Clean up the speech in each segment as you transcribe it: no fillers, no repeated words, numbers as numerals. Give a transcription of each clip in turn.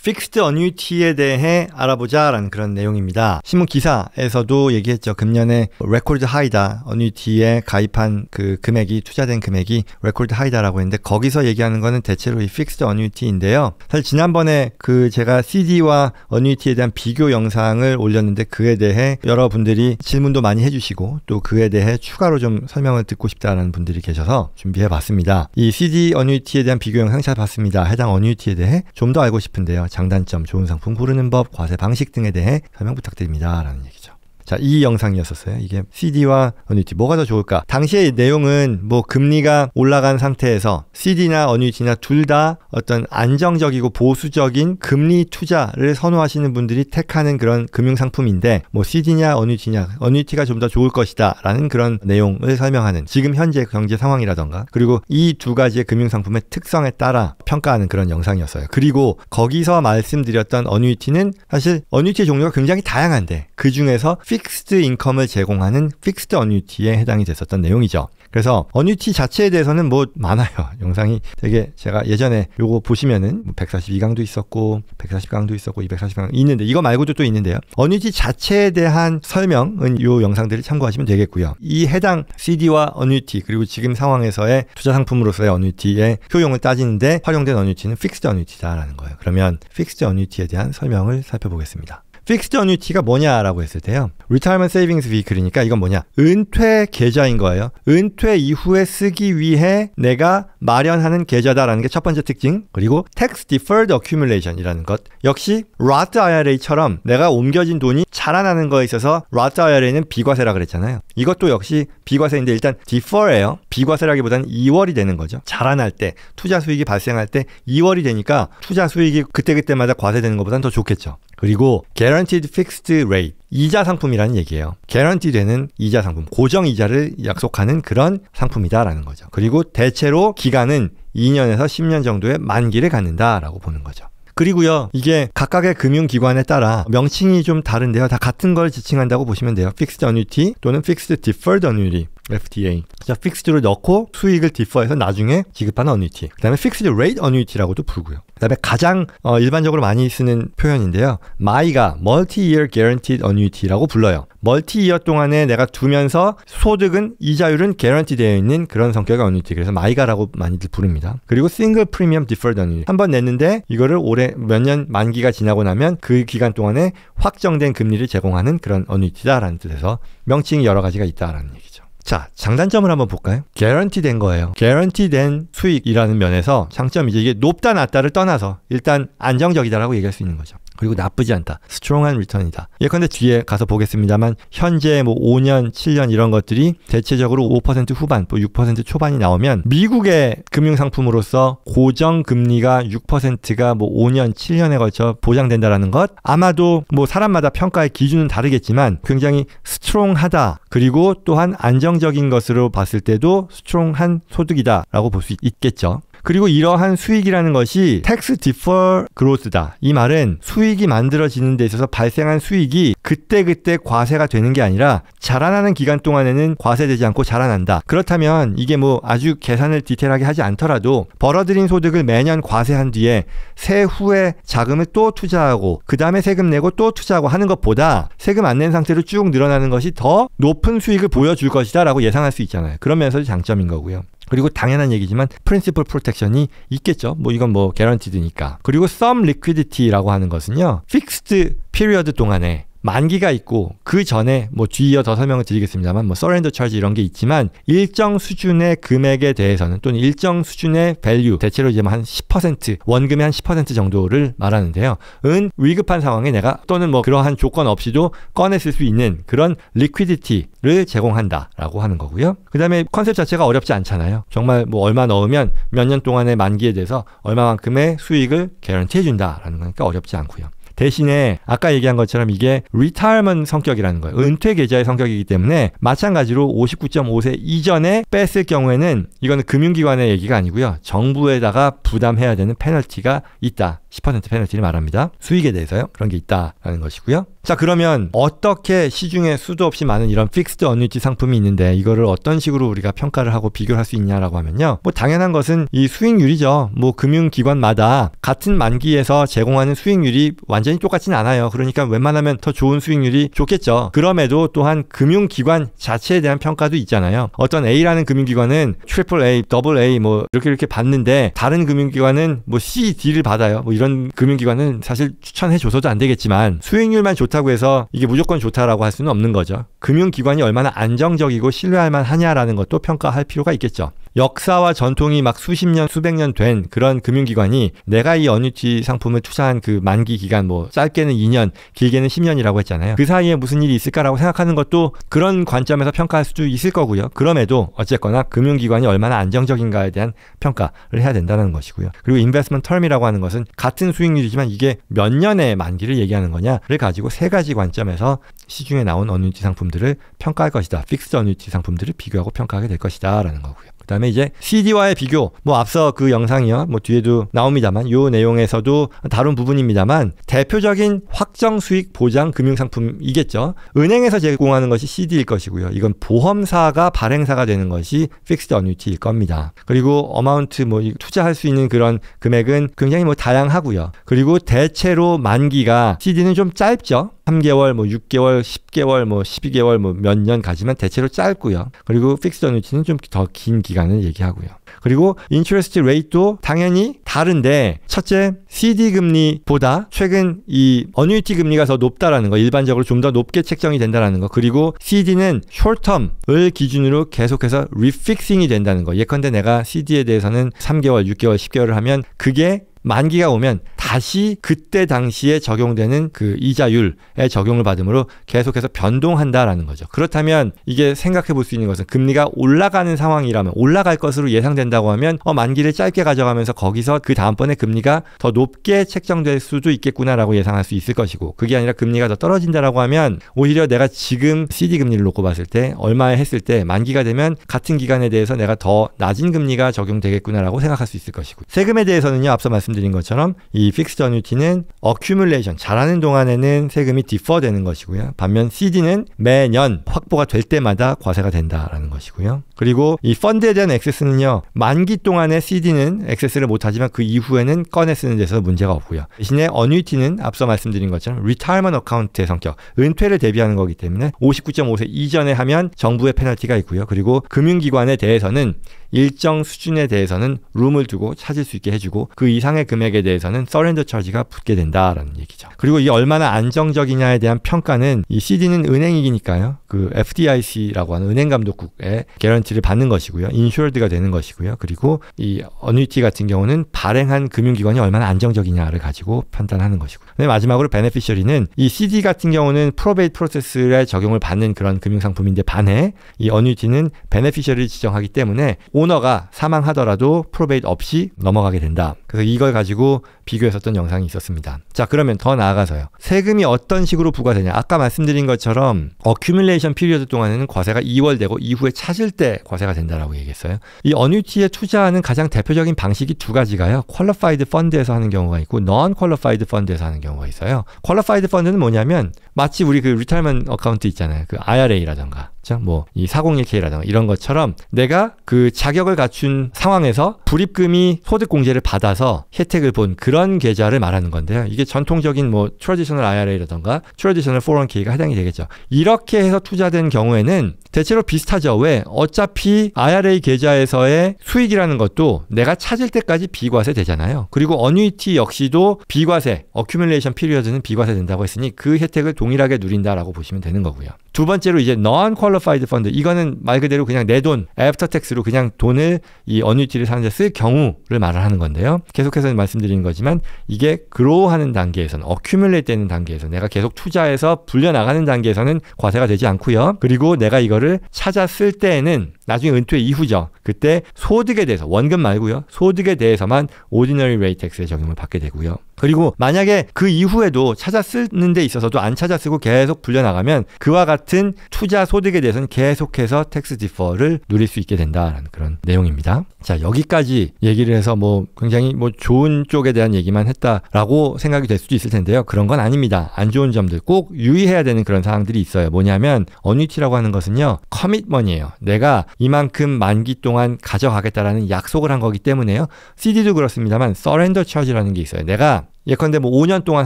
픽스드 어뉴이티에 대해 알아보자라는 그런 내용입니다. 신문 기사에서도 얘기했죠. 금년에 레코드 하이다. 어뉴이티에 가입한 그 금액이, 투자된 금액이 레코드 하이다라고 했는데, 거기서 얘기하는 거는 대체로 이 픽스드 어뉴이티인데요. 사실 지난번에 그 제가 CD와 어뉴이티에 대한 비교 영상을 올렸는데, 그에 대해 여러분들이 질문도 많이 해주시고 또 그에 대해 추가로 좀 설명을 듣고 싶다는 분들이 계셔서 준비해봤습니다. 이 CD 어뉴이티에 대한 비교 영상 잘 봤습니다. 해당 어뉴이티에 대해 좀 더 알고 싶은데요. 장단점, 좋은 상품 고르는 법, 과세 방식 등에 대해 설명 부탁드립니다. 라는 얘기죠. 자, 이 영상이었었어요. 이게 CD와 어뉴이티 뭐가 더 좋을까? 당시의 내용은 뭐 금리가 올라간 상태에서 CD나 어뉴이티나 둘 다 어떤 안정적이고 보수적인 금리 투자를 선호하시는 분들이 택하는 그런 금융상품인데, 뭐 CD냐 어뉴이티냐, 어뉴이티가 좀 더 좋을 것이다 라는 그런 내용을 설명하는, 지금 현재 경제 상황이라던가 그리고 이 두 가지의 금융상품의 특성에 따라 평가하는 그런 영상이었어요. 그리고 거기서 말씀드렸던 어뉴이티는 사실 어뉴이티의 종류가 굉장히 다양한데, 그 중에서 픽스드 인컴을 제공하는 픽스드 어뉴이티에 해당이 됐었던 내용이죠. 그래서 어뉴이티 자체에 대해서는 뭐 많아요. 영상이 되게, 제가 예전에 요거 보시면은 142강도 있었고 140강도 있었고 240강 있는데, 이거 말고도 또 있는데요. 어뉴이티 자체에 대한 설명은 요 영상들을 참고하시면 되겠고요. 이 해당 CD와 어뉴이티, 그리고 지금 상황에서의 투자 상품으로서의 어뉴이티의 효용을 따지는데 활용된 어뉴이티는 픽스드 어뉴이티다라는 거예요. 그러면 픽스드 어뉴이티에 대한 설명을 살펴보겠습니다. 픽스드 어뉴이티가 뭐냐라고 했을 때요, Retirement Savings Vehicle이니까 이건 뭐냐? 은퇴 계좌인 거예요. 은퇴 이후에 쓰기 위해 내가 마련하는 계좌다라는 게 첫 번째 특징. 그리고 Tax Deferred Accumulation이라는 것. 역시 Roth IRA처럼 내가 옮겨진 돈이 자라나는 거에 있어서 Roth IRA는 비과세라 그랬잖아요. 이것도 역시 비과세인데, 일단 defer예요. 비과세라기보다는 2월이 되는 거죠. 자라날 때, 투자 수익이 발생할 때 2월이 되니까 투자 수익이 그때그때마다 과세되는 것보다는 더 좋겠죠. 그리고 Guaranteed Fixed Rate, 이자 상품이라는 얘기예요. 개런티 되는 이자 상품, 고정 이자를 약속하는 그런 상품이다라는 거죠. 그리고 대체로 기간은 2년에서 10년 정도의 만기를 갖는다라고 보는 거죠. 그리고요, 이게 각각의 금융기관에 따라 명칭이 좀 다른데요. 다 같은 걸 지칭한다고 보시면 돼요. Fixed Annuity 또는 Fixed Deferred Annuity, FDA. 자, 픽스드로 넣고 수익을 디퍼해서 나중에 지급하는 어뉴이티. 그 다음에 Fixed Rate Annuity라고도 부르고요. 그 다음에 가장 일반적으로 많이 쓰는 표현인데요. MYGA, Multi-Year Guaranteed Annuity라고 불러요. 멀티-이어 동안에 내가 두면서 소득은, 이자율은 개런티 되어 있는 그런 성격의 어뉴이티. 그래서 MYGA라고 많이들 부릅니다. 그리고 Single Premium Deferred Annuity. 한번 냈는데 이거를 올해 몇 년 만기가 지나고 나면 그 기간 동안에 확정된 금리를 제공하는 그런 어뉴이티다라는 뜻에서 명칭이 여러 가지가 있다라는 얘기죠. 자, 장단점을 한번 볼까요? 개런티 된 거예요. 개런티 된 수익이라는 면에서 장점이죠. 이게 높다 낮다를 떠나서 일단 안정적이다라고 얘기할 수 있는 거죠. 그리고 나쁘지 않다. 스트롱한 리턴이다. 예컨대 뒤에 가서 보겠습니다만, 현재 뭐 5년, 7년 이런 것들이 대체적으로 5% 후반, 또 6% 초반이 나오면, 미국의 금융상품으로서 고정금리가 6%가 뭐 5년, 7년에 걸쳐 보장된다라는 것, 아마도 뭐 사람마다 평가의 기준은 다르겠지만 굉장히 스트롱하다. 그리고 또한 안정적인 것으로 봤을 때도 스트롱한 소득이다라고 볼 수 있겠죠. 그리고 이러한 수익이라는 것이 Tax Defer Growth다. 이 말은 수익이 만들어지는 데 있어서 발생한 수익이 그때그때 과세가 되는 게 아니라 자라나는 기간 동안에는 과세되지 않고 자라난다. 그렇다면 이게 뭐 아주 계산을 디테일하게 하지 않더라도 벌어들인 소득을 매년 과세한 뒤에 세후에 자금을 또 투자하고 그 다음에 세금 내고 또 투자하고 하는 것보다 세금 안 낸 상태로 쭉 늘어나는 것이 더 높은 수익을 보여줄 것이다 라고 예상할 수 있잖아요. 그런 면에서 장점인 거고요. 그리고 당연한 얘기지만 프린시플 프로텍션이 있겠죠. 뭐 이건 뭐 개런티드니까. 그리고 some liquidity라고 하는 것은요, 픽스드 피리어드 동안에 만기가 있고 그 전에 뭐 뒤이어 더 설명을 드리겠습니다만 뭐 서렌더 차지 이런 게 있지만, 일정 수준의 금액에 대해서는 또는 일정 수준의 밸류, 대체로 이제 한 10%, 원금의 한 10% 정도를 말하는데요. 은 위급한 상황에 내가 또는 뭐 그러한 조건 없이도 꺼냈을 수 있는 그런 리퀴디티를 제공한다라고 하는 거고요. 그 다음에 컨셉 자체가 어렵지 않잖아요. 정말 뭐 얼마 넣으면 몇 년 동안의 만기에 대해서 얼마만큼의 수익을 개런티 해준다라는 거니까 어렵지 않고요. 대신에 아까 얘기한 것처럼 이게 리타이먼트 성격이라는 거예요. 은퇴 계좌의 성격이기 때문에 마찬가지로 59.5세 이전에 뺐을 경우에는 이거는 금융기관의 얘기가 아니고요. 정부에다가 부담해야 되는 페널티가 있다. 10% 페널티를 말합니다. 수익에 대해서요. 그런 게 있다라는 것이고요. 자, 그러면 어떻게 시중에 수도 없이 많은 이런 픽스드 어뉴이티 상품이 있는데 이거를 어떤 식으로 우리가 평가를 하고 비교를 할 수 있냐라고 하면요. 뭐 당연한 것은 이 수익률이죠. 뭐 금융기관마다 같은 만기에서 제공하는 수익률이 완전히 똑같진 않아요. 그러니까 웬만하면 더 좋은 수익률이 좋겠죠. 그럼에도 또한 금융기관 자체에 대한 평가도 있잖아요. 어떤 A라는 금융기관은 트리플 A, 더블 A 뭐 이렇게 받는데 다른 금융기관은 뭐 C, D를 받아요. 뭐 이런 금융기관은 사실 추천해줘서도 안 되겠지만 수익률만 좋다고 해서 이게 무조건 좋다라고 할 수는 없는 거죠. 금융기관이 얼마나 안정적이고 신뢰할 만하냐라는 것도 평가할 필요가 있겠죠. 역사와 전통이 막 수십 년, 수백 년 된 그런 금융기관이 내가 이 어뉴이티 상품을 투자한 그 만기 기간 뭐 짧게는 2년, 길게는 10년이라고 했잖아요. 그 사이에 무슨 일이 있을까라고 생각하는 것도 그런 관점에서 평가할 수도 있을 거고요. 그럼에도 어쨌거나 금융기관이 얼마나 안정적인가에 대한 평가를 해야 된다는 것이고요. 그리고 인베스트먼트 텀이라고 하는 것은 같은 수익률이지만 이게 몇 년의 만기를 얘기하는 거냐를 가지고 세 가지 관점에서 시중에 나온 어뉴이티 상품들을 평가할 것이다. 픽스드 어뉴이티 상품들을 비교하고 평가하게 될 것이다 라는 거고요. 그 다음에 이제 CD와의 비교, 뭐 앞서 그 영상이요, 뭐 뒤에도 나옵니다만 요 내용에서도 다룬 부분입니다만 대표적인 확정 수익 보장 금융상품이겠죠. 은행에서 제공하는 것이 CD일 것이고요. 이건 보험사가 발행사가 되는 것이 픽스드 어뉴이티일 겁니다. 그리고 어마운트 뭐 투자할 수 있는 그런 금액은 굉장히 뭐 다양하고요. 그리고 대체로 만기가 CD는 좀 짧죠. 3개월, 뭐 6개월, 10개월, 뭐 12개월, 뭐 몇 년 가지만 대체로 짧고요. 그리고 픽스드 어뉴이티는 좀 더 긴 기간을 얘기하고요. 그리고 인트레스트 레이트도 당연히 다른데 첫째, CD 금리보다 최근 이 어뉴이티 금리가 더 높다라는 거, 일반적으로 좀 더 높게 책정이 된다라는 거. 그리고 CD는 숏텀을 기준으로 계속해서 리픽싱이 된다는 거. 예컨대 내가 CD에 대해서는 3개월, 6개월, 10개월을 하면 그게 만기가 오면 다시 그때 당시에 적용되는 그 이자율에 적용을 받으므로 계속해서 변동한다라는 거죠. 그렇다면 이게 생각해 볼 수 있는 것은 금리가 올라가는 상황이라면, 올라갈 것으로 예상된다고 하면 만기를 짧게 가져가면서 거기서 그 다음번에 금리가 더 높게 책정될 수도 있겠구나라고 예상할 수 있을 것이고, 그게 아니라 금리가 더 떨어진다라고 하면 오히려 내가 지금 CD 금리를 놓고 봤을 때 얼마에 했을 때 만기가 되면 같은 기간에 대해서 내가 더 낮은 금리가 적용되겠구나라고 생각할 수 있을 것이고, 세금에 대해서는요, 앞서 말씀드린 것처럼 이 픽스드 어뉴이티는 어큐뮬레이션, 잘하는 동안에는 세금이 디퍼 되는 것이고요. 반면 CD는 매년 확보가 될 때마다 과세가 된다라는 것이고요. 그리고 이 펀드에 대한 액세스는요, 만기 동안에 CD는 액세스를 못하지만 그 이후에는 꺼내 쓰는 데서 문제가 없고요. 대신에 어뉴이티는 앞서 말씀드린 것처럼 리타이먼트 어카운트의 성격, 은퇴를 대비하는 거기 때문에 59.5세 이전에 하면 정부의 페널티가 있고요. 그리고 금융기관에 대해서는 일정 수준에 대해서는 룸을 두고 찾을 수 있게 해주고 그 이상의 금액에 대해서는 서렌더 차지가 붙게 된다라는 얘기죠. 그리고 이게 얼마나 안정적이냐에 대한 평가는 이 CD는 은행이니까요. 그 FDIC라고 하는 은행감독국의 개런티를 받는 것이고요. 인슈어드가 되는 것이고요. 그리고 이 어뉴이티 같은 경우는 발행한 금융기관이 얼마나 안정적이냐를 가지고 판단하는 것이고요. 근데 마지막으로 베네피셔리는 이 CD 같은 경우는 프로베이트 프로세스에 적용을 받는 그런 금융상품인데 반해 이 어뉴이티는 베네피셔리를 지정하기 때문에 오너가 사망하더라도 프로베이트 없이 넘어가게 된다. 그래서 이걸 가지고 비교했었던 영상이 있었습니다. 자, 그러면 더 나아가서요. 세금이 어떤 식으로 부과되냐. 아까 말씀드린 것처럼 어큐뮬레이션 피리어드 동안에는 과세가 2월 되고 이후에 찾을 때 과세가 된다라고 얘기했어요. 이 어뉴이티에 투자하는 가장 대표적인 방식이 두 가지가요. 퀄리파이드 펀드에서 하는 경우가 있고 non 퀄리파이드 펀드에서 하는 경우가 있어요. 퀄리파이드 펀드는 뭐냐면 마치 우리 그 리타이먼트 어카운트 있잖아요. 그 IRA라던가 뭐 이 401k라던가 이런 것처럼 내가 그 자격을 갖춘 상황에서 불입금이 소득 공제를 받아서 혜택을 본 그런 계좌를 말하는 건데요. 이게 전통적인 뭐 트래디셔널 IRA라던가 트래디셔널 401k가 해당이 되겠죠. 이렇게 해서 투자된 경우에는 대체로 비슷하죠. 왜? 어차피 IRA 계좌에서의 수익이라는 것도 내가 찾을 때까지 비과세 되잖아요. 그리고 어뉴이티 역시도 비과세, 어큐뮬레이션 피리어드는 비과세 된다고 했으니 그 혜택을 동일하게 누린다라고 보시면 되는 거고요. 두 번째로 이제 non-qualified fund, 이거는 말 그대로 그냥 내 돈, 애프터 텍스로 그냥 돈을 이 어뉴이티를 사는데 쓸 경우를 말을 하는 건데요. 계속해서 말씀드리는 거지만 이게 그로우하는 단계에서는, 어큐뮬레이트 되는 단계에서 내가 계속 투자해서 불려나가는 단계에서는 과세가 되지 않고요. 그리고 내가 이거를 찾아 쓸 때에는 나중에 은퇴 이후죠. 그때 소득에 대해서, 원금 말고요. 소득에 대해서만 Ordinary Rate Tax의 적용을 받게 되고요. 그리고 만약에 그 이후에도 찾아 쓰는 데 있어서도 안 찾아 쓰고 계속 불려나가면 그와 같은 투자 소득에 대해서는 계속해서 텍스 디퍼를 누릴 수 있게 된다라는 그런 내용입니다. 자, 여기까지 얘기를 해서 뭐 굉장히 뭐 좋은 쪽에 대한 얘기만 했다라고 생각이 될 수도 있을 텐데요. 그런 건 아닙니다. 안 좋은 점들 꼭 유의해야 되는 그런 사항들이 있어요. 뭐냐면 어뉴이티라고 하는 것은요, 커밋먼이에요. 내가 이만큼 만기 동안 가져가겠다라는 약속을 한 거기 때문에요. CD도 그렇습니다만 서렌더 차지라는 게 있어요. 내가 예컨대 뭐 5년 동안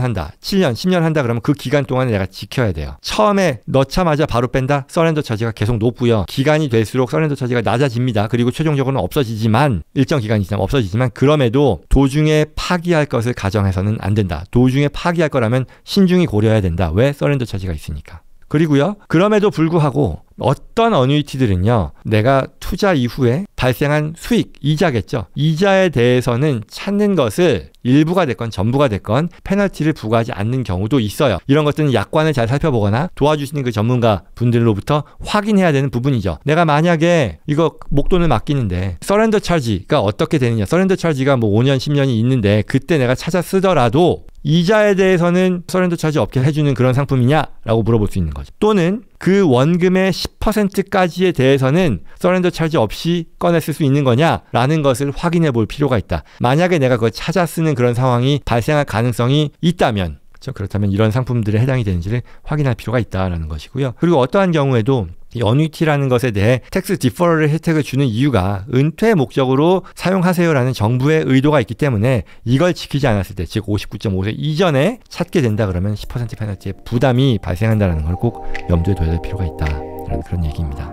한다, 7년, 10년 한다 그러면 그 기간 동안에 내가 지켜야 돼요. 처음에 넣자마자 바로 뺀다? 서렌더 차지가 계속 높고요. 기간이 될수록 서렌더 차지가 낮아집니다. 그리고 최종적으로는 없어지지만, 일정 기간이 지나면 없어지지만, 그럼에도 도중에 파기할 것을 가정해서는 안 된다. 도중에 파기할 거라면 신중히 고려해야 된다. 왜? 서렌더 차지가 있으니까. 그리고요, 그럼에도 불구하고 어떤 어뉴이티들은요, 내가 투자 이후에 발생한 수익, 이자겠죠. 이자에 대해서는 찾는 것을 일부가 됐건 전부가 됐건 페널티를 부과하지 않는 경우도 있어요. 이런 것들은 약관을 잘 살펴보거나 도와주시는 그 전문가 분들로부터 확인해야 되는 부분이죠. 내가 만약에 이거 목돈을 맡기는데 서렌더 차지가 어떻게 되느냐, 서렌더 차지가 뭐 5년, 10년이 있는데 그때 내가 찾아 쓰더라도 이자에 대해서는 서렌더 차지 없게 해주는 그런 상품이냐라고 물어볼 수 있는 거죠. 또는 그 원금의 10%까지에 대해서는 서렌더 차지 없이 꺼냈을 수 있는 거냐라는 것을 확인해 볼 필요가 있다. 만약에 내가 그걸 찾아 쓰는 그런 상황이 발생할 가능성이 있다면, 그렇다면 이런 상품들에 해당이 되는지를 확인할 필요가 있다라는 것이고요. 그리고 어떠한 경우에도 이 어뉴이티라는 것에 대해 텍스 디퍼럴 혜택을 주는 이유가 은퇴 목적으로 사용하세요라는 정부의 의도가 있기 때문에 이걸 지키지 않았을 때, 즉 59.5세 이전에 찾게 된다 그러면 10% 페널티의 부담이 발생한다는 걸 꼭 염두에 둬야 될 필요가 있다라는 그런 얘기입니다.